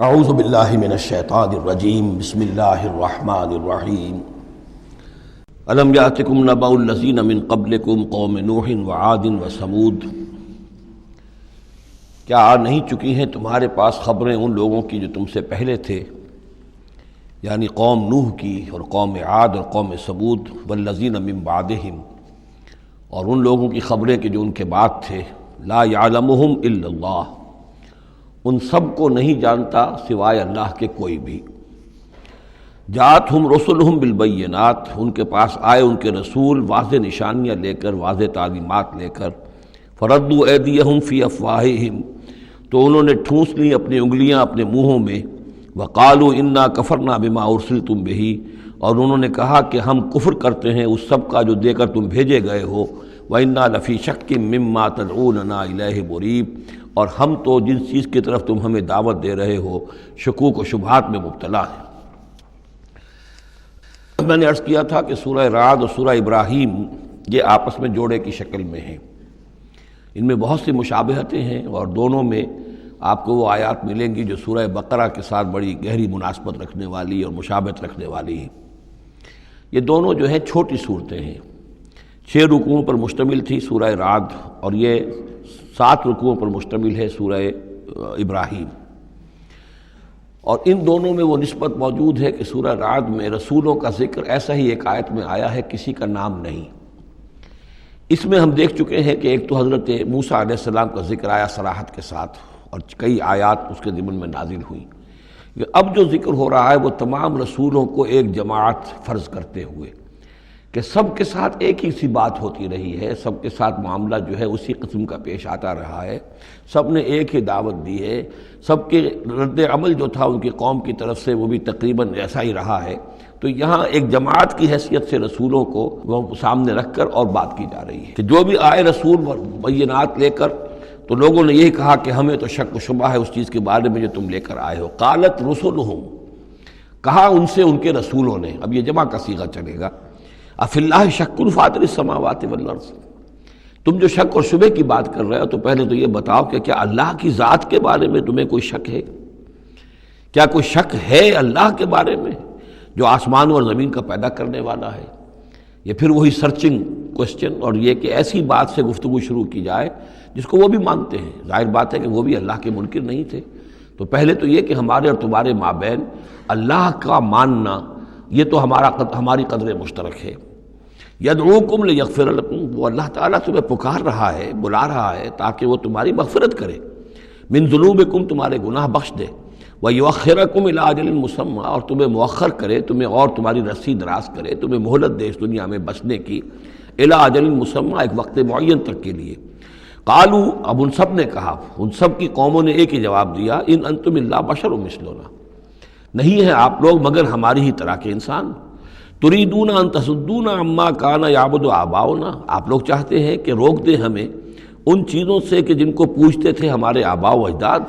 اعوذ باللہ من الشیطان الرجیم بسم اللہ الرحمن الرحیم الم یاتکم نبأ الذین من قبلکم قوم نوح وعاد وثمود، کیا آ نہیں چکی ہیں تمہارے پاس خبریں ان لوگوں کی جو تم سے پہلے تھے، یعنی قوم نوح کی اور قوم عاد اور قوم ثمود، والذین من بعدہم، اور ان لوگوں کی خبریں کہ جو ان کے بعد تھے، لا یعلمہم الا اللہ، ان سب کو نہیں جانتا سوائے اللہ کے کوئی بھی۔ جاءتہم رسلہم بالبینات، ان کے پاس آئے ان کے رسول واضح نشانیاں لے کر، واضح تعلیمات لے کر، فردوا ایدیہم فی افواہہم، تو انہوں نے ٹھونس لی اپنی انگلیاں اپنے منہوں میں، وقالوا انا کفرنا بما ارسلتم بہ، اور انہوں نے کہا کہ ہم کفر کرتے ہیں اس سب کا جو دے کر تم بھیجے گئے ہو، وَإِنَّا لَفِي شَكٍّ مِّمَّا تَدْعُونَنَا إِلَيْهِ مُرِيبٍ، اور ہم تو جن چیز کی طرف تم ہمیں دعوت دے رہے ہو شکوک و شبہات میں مبتلا ہیں۔ میں نے عرض کیا تھا کہ سورہ رعد اور سورہ ابراہیم یہ آپس میں جوڑے کی شکل میں ہیں، ان میں بہت سی مشابہتیں ہیں، اور دونوں میں آپ کو وہ آیات ملیں گی جو سورہ بقرہ کے ساتھ بڑی گہری مناسبت رکھنے والی اور مشابہت رکھنے والی ہیں۔ یہ دونوں جو ہیں چھوٹی صورتیں ہیں، 6 رکوعوں پر مشتمل تھی سورہ رعد، اور یہ 7 رکوعوں پر مشتمل ہے سورہ ابراہیم، اور ان دونوں میں وہ نسبت موجود ہے کہ سورہ رعد میں رسولوں کا ذکر ایسا ہی ایک آیت میں آیا ہے، کسی کا نام نہیں۔ اس میں ہم دیکھ چکے ہیں کہ ایک تو حضرت موسیٰ علیہ السلام کا ذکر آیا صراحت کے ساتھ، اور کئی آیات اس کے ضمن میں نازل ہوئیں۔ اب جو ذکر ہو رہا ہے وہ تمام رسولوں کو ایک جماعت فرض کرتے ہوئے کہ سب کے ساتھ ایک ہی سی بات ہوتی رہی ہے، سب کے ساتھ معاملہ جو ہے اسی قسم کا پیش آتا رہا ہے، سب نے ایک ہی دعوت دی ہے، سب کے رد عمل جو تھا ان کی قوم کی طرف سے وہ بھی تقریباً ایسا ہی رہا ہے۔ تو یہاں ایک جماعت کی حیثیت سے رسولوں کو وہ سامنے رکھ کر اور بات کی جا رہی ہے کہ جو بھی آئے رسول بینات لے کر، تو لوگوں نے یہی کہا کہ ہمیں تو شک و شبہ ہے اس چیز کے بارے میں جو تم لے کر آئے ہو۔ قالت رسلہم، کہا ان سے ان کے رسولوں نے، اب یہ جمع کا صیغہ چلے گا، افی اللہ شک فاطر السماوات والارض، تم جو شک اور شبہ کی بات کر رہے ہو تو پہلے تو یہ بتاؤ کہ کیا اللہ کی ذات کے بارے میں تمہیں کوئی شک ہے؟ کیا کوئی شک ہے اللہ کے بارے میں جو آسمانوں اور زمین کا پیدا کرنے والا ہے؟ یہ پھر وہی سرچنگ کوسچن، اور یہ کہ ایسی بات سے گفتگو شروع کی جائے جس کو وہ بھی مانتے ہیں۔ ظاہر بات ہے کہ وہ بھی اللہ کے منکر نہیں تھے، تو پہلے تو یہ کہ ہمارے اور تمہارے مابین اللہ کا ماننا یہ تو ہماری قدر مشترک ہے۔ یدعوکم لیغفر لکم، وہ اللہ تعالیٰ تمہیں پکار رہا ہے، بلا رہا ہے تاکہ وہ تمہاری مغفرت کرے، من ذنوبکم، تمہارے گناہ بخش دے، ویؤخرکم الی اجل مسمى، اور تمہیں مؤخر کرے، تمہیں اور تمہاری رسی دراز کرے، تمہیں مہلت دے اس دنیا میں بچنے کی، الی اجل مسمى، ایک وقت معین تک کے لیے۔ قالوا، اب ان سب نے کہا، ان سب کی قوموں نے ایک ہی جواب دیا، ان انتم الا بشر مثلنا، نہیں ہیں آپ لوگ مگر ہماری ہی طرح کے انسان۔ تریدون ان تصدونا عما کان یعبد آباؤنا، آپ لوگ چاہتے ہیں کہ روک دیں ہمیں ان چیزوں سے کہ جن کو پوجتے تھے ہمارے آباء و اجداد۔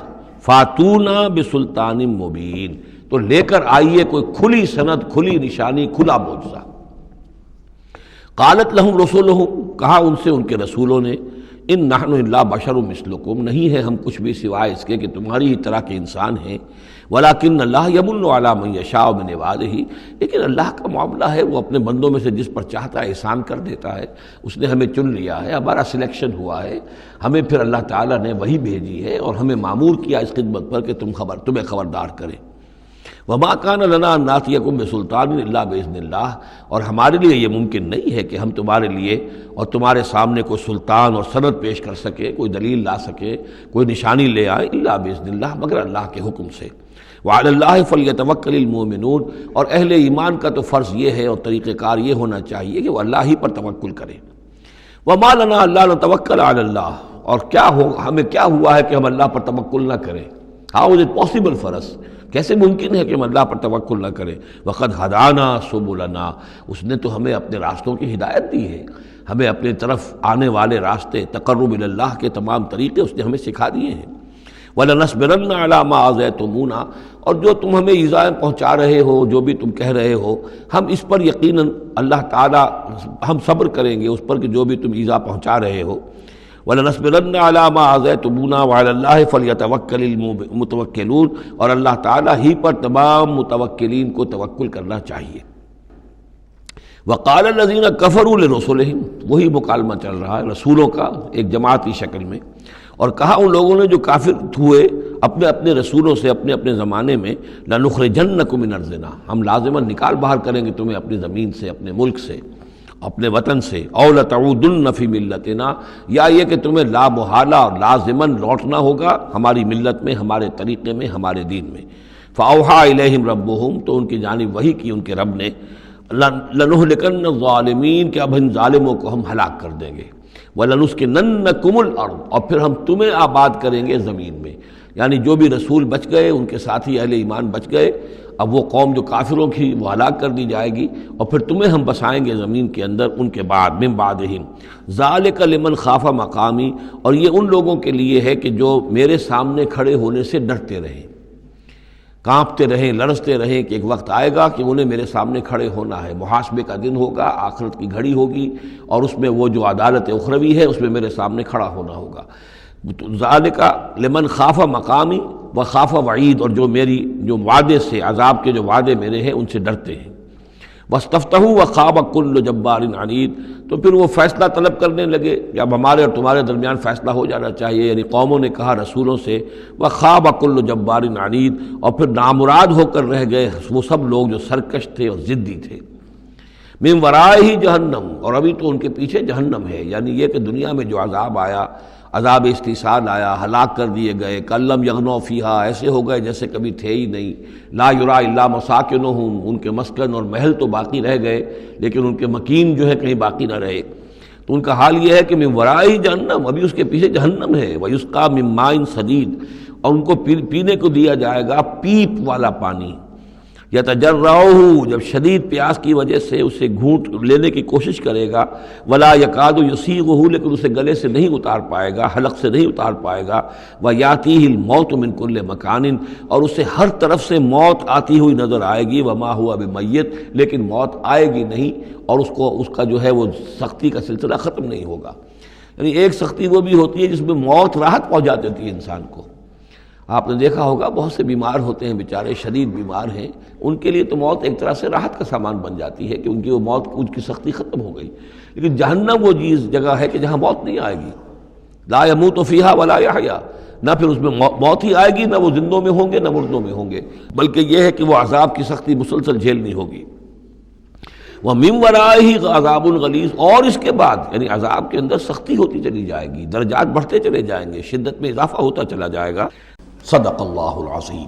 فاتونا بسلطان مبین، تو لے کر آئیے کوئی کھلی سند، کھلی نشانی، کھلا معجزہ۔ قالت لہم رسولہم، کہا ان سے ان کے رسولوں نے، ان نحن الا بشر مثلکم، نہیں ہے ہم کچھ بھی سوائے اس کے کہ تمہاری ہی طرح کے انسان ہیں، ولکن اللہ یمن علی من یشاء من عبادہ، لیکن اللہ کا معاملہ ہے وہ اپنے بندوں میں سے جس پر چاہتا ہے احسان کر دیتا ہے۔ اس نے ہمیں چن لیا ہے، ہمارا سلیکشن ہوا ہے، ہمیں پھر اللہ تعالیٰ نے وہی بھیجی ہے اور ہمیں مامور کیا اس خدمت پر کہ تمہیں خبردار کرے۔ وما کان لنا ان ناتیکم بسلطان الا باذن اللہ، اور ہمارے لیے یہ ممکن نہیں ہے کہ ہم تمہارے لیے اور تمہارے سامنے کوئی سلطان اور سند پیش کر سکے، کوئی دلیل لا سکے، کوئی نشانی لے آئے، الا باذن اللہ، مگر اللہ کے حکم سے۔ وعلی اللہ فلیتوکل المؤمنون، اور اہل ایمان کا تو فرض یہ ہے اور طریقہ کار یہ ہونا چاہیے کہ وہ اللہ ہی پر توکل کرے۔ وما لنا الا نتوکل علی اللہ، اور ہمیں کیا ہوا ہے کہ ہم اللہ پر توکل نہ کریں؟ How is it possible for us, کیسے ممکن ہے کہ ہم اللہ پر توکل نہ کریں؟ وقد ہدانا سبلنا، اس نے تو ہمیں اپنے راستوں کی ہدایت دی ہے، ہمیں اپنے طرف آنے والے راستے، تقرب الی اللہ کے تمام طریقے اس نے ہمیں سکھا دیے ہیں۔ وَلَنَصْبِرَنَّ عَلَىٰ مَا آذَيْتُمُونَا، اور جو تم ہمیں ایذائیں پہنچا رہے ہو، جو بھی تم کہہ رہے ہو، ہم اس پر یقیناً اللہ تعالیٰ ہم صبر کریں گے اس پر کہ جو بھی تم ایذا پہنچا رہے ہو۔ وَلَنَصْبِرَنَّ عَلَىٰ مَا آذَيْتُمُونَا وَعَلَى اللَّهِ فَلْيَتَوَكَّلِ الْمُتَوَكِّلُونَ، اور اللہ تعالیٰ ہی پر تمام متوکلین کو توکل کرنا چاہیے۔ وَقَالَ الَّذِينَ كَفَرُوا لِرُسُلِهِمْ، وہی مکالمہ چل رہا ہے رسولوں کا ایک جماعتی شکل میں، اور کہا ان لوگوں نے جو کافر ہوئے اپنے اپنے رسولوں سے اپنے اپنے زمانے میں، لَنُخْرِجَنَّكُم مِّنْ أَرْضِنَا، ہم لازماً نکال باہر کریں گے تمہیں اپنی زمین سے، اپنے ملک سے، اپنے وطن سے، اَوْ لَتَعُودُنَّ فِي مِلَّتِنَا، یا یہ کہ تمہیں لا محالہ اور لازماً لوٹنا ہوگا ہماری ملت میں، ہمارے طریقے میں، ہمارے دین میں۔ فَأَوْحَىٰ إِلَيْهِمْ رَبُّهُمْ، تو ان کی جانب وحی کی ان کے رب نے، لَنُهْلِكَنَّ الظَّالِمِينَ، کہ اب ان ظالموں کو ہم ہلاک کر دیں گے، وَلَنُسْكِنَنَّكُمُ الْأَرْضَ، اور پھر ہم تمہیں آباد کریں گے زمین میں۔ یعنی جو بھی رسول بچ گئے، ان کے ساتھی اہل ایمان بچ گئے، اب وہ قوم جو کافروں کی وہ ہلاک کر دی جائے گی، اور پھر تمہیں ہم بسائیں گے زمین کے اندر ان کے بعد، من بعدہم، ذالک لمن خاف مقامی، اور یہ ان لوگوں کے لیے ہے کہ جو میرے سامنے کھڑے ہونے سے ڈرتے رہیں، کانپتے رہیں، لرزتے رہیں کہ ایک وقت آئے گا کہ انہیں میرے سامنے کھڑے ہونا ہے، محاسبے کا دن ہوگا، آخرت کی گھڑی ہوگی، اور اس میں وہ جو عدالت اخروی ہے اس میں میرے سامنے کھڑا ہونا ہوگا۔ ذالک لمن خاف مقامی و خاف وعید، اور جو میری جو وعدے سے، عذاب کے جو وعدے میرے ہیں ان سے ڈرتے ہیں۔ واستفتحوا وخاب کل جبار عنید، تو پھر وہ فیصلہ طلب کرنے لگے کہ اب ہمارے اور تمہارے درمیان فیصلہ ہو جانا چاہیے، یعنی قوموں نے کہا رسولوں سے، وخاب کل جبار عنید، اور پھر نامراد ہو کر رہ گئے وہ سب لوگ جو سرکش تھے اور ضدی تھے۔ من ورائہ جہنم، اور ابھی تو ان کے پیچھے جہنم ہے، یعنی یہ کہ دنیا میں جو عذاب آیا، عذاب استحصال آیا، ہلاک کر دیے گئے، کلم یغنوا فیہا، ایسے ہو گئے جیسے کبھی تھے ہی نہیں، لا یرا الا مساکنہم، ان کے مسکن اور محل تو باقی رہ گئے لیکن ان کے مکین جو ہے کہیں باقی نہ رہے۔ تو ان کا حال یہ ہے کہ من ورائہ جہنم، ابھی اس کے پیچھے جہنم ہے، ویسقا من ماء صدید، اور ان کو پینے کو دیا جائے گا پیپ والا پانی، یتجرعہ، جب شدید پیاس کی وجہ سے اسے گھونٹ لینے کی کوشش کرے گا، ولا یکاد یسیغہ، لیکن اسے گلے سے نہیں اتار پائے گا، حلق سے نہیں اتار پائے گا، ویاتیہ الموت من کل مکان، اور اسے ہر طرف سے موت آتی ہوئی نظر آئے گی، وما ہوا بمیت، لیکن موت آئے گی نہیں، اور اس کا جو ہے وہ سختی کا سلسلہ ختم نہیں ہوگا۔ یعنی ایک سختی وہ بھی ہوتی ہے جس میں موت راحت پہنچا دیتی ہے انسان کو۔ آپ نے دیکھا ہوگا بہت سے بیمار ہوتے ہیں بیچارے، شدید بیمار ہیں، ان کے لیے تو موت ایک طرح سے راحت کا سامان بن جاتی ہے کہ ان کی وہ موت، ان کی سختی ختم ہو گئی۔ لیکن جہنم وہ جگہ ہے کہ جہاں موت نہیں آئے گی، لا یموت فیہا ولا یحیا، نہ پھر اس میں موت ہی آئے گی، نہ وہ زندوں میں ہوں گے نہ مردوں میں ہوں گے، بلکہ یہ ہے کہ وہ عذاب کی سختی مسلسل جھیلنی ہوگی۔ وَمِن وَرَائِهِ عَذَابٌ غَلِيظٌ، اور اس کے بعد یعنی عذاب کے اندر سختی ہوتی چلی جائے گی، درجات بڑھتے چلے جائیں گے، شدت میں اضافہ ہوتا چلا جائے گا۔ صدق اللہ العظیم۔